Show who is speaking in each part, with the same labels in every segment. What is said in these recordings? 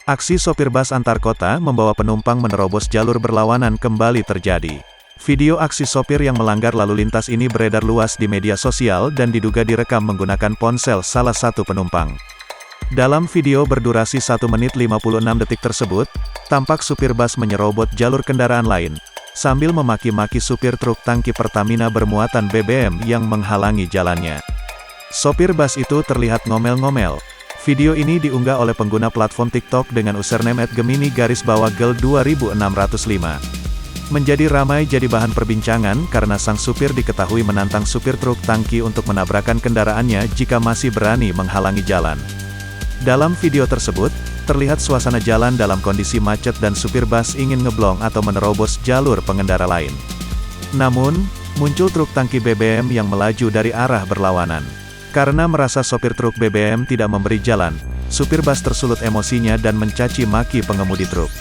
Speaker 1: Aksi sopir bus antar kota membawa penumpang menerobos jalur berlawanan kembali terjadi. Video aksi sopir yang melanggar lalu lintas ini beredar luas di media sosial dan diduga direkam menggunakan ponsel salah satu penumpang. Dalam video berdurasi 1 menit 56 detik tersebut, tampak supir bus menyerobot jalur kendaraan lain, sambil memaki-maki supir truk tangki Pertamina bermuatan BBM yang menghalangi jalannya. Sopir bus itu terlihat ngomel-ngomel. Video ini diunggah oleh pengguna platform TikTok dengan username @gemini_girl2605. Menjadi ramai jadi bahan perbincangan karena sang supir diketahui menantang supir truk tangki untuk menabrakan kendaraannya jika masih berani menghalangi jalan. Dalam video tersebut, terlihat suasana jalan dalam kondisi macet dan supir bus ingin ngeblong atau menerobos jalur pengendara lain. Namun, muncul truk tangki BBM yang melaju dari arah berlawanan. Karena merasa sopir truk BBM tidak memberi jalan, supir bus tersulut emosinya dan mencaci maki pengemudi truk.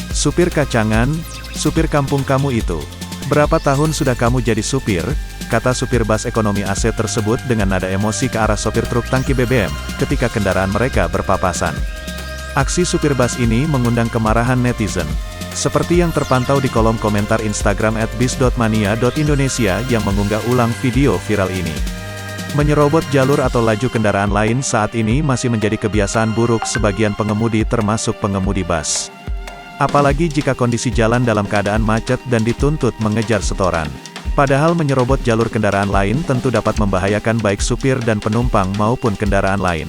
Speaker 1: "Supir kacangan, supir kampung kamu itu. Berapa tahun sudah kamu jadi supir?" kata supir bus ekonomi AC tersebut dengan nada emosi ke arah sopir truk tangki BBM, ketika kendaraan mereka berpapasan. Aksi supir bus ini mengundang kemarahan netizen. Seperti yang terpantau di kolom komentar Instagram @bis.mania.indonesia yang mengunggah ulang video viral ini. Menyerobot jalur atau laju kendaraan lain saat ini masih menjadi kebiasaan buruk sebagian pengemudi termasuk pengemudi bus. Apalagi jika kondisi jalan dalam keadaan macet dan dituntut mengejar setoran. Padahal menyerobot jalur kendaraan lain tentu dapat membahayakan baik supir dan penumpang maupun kendaraan lain.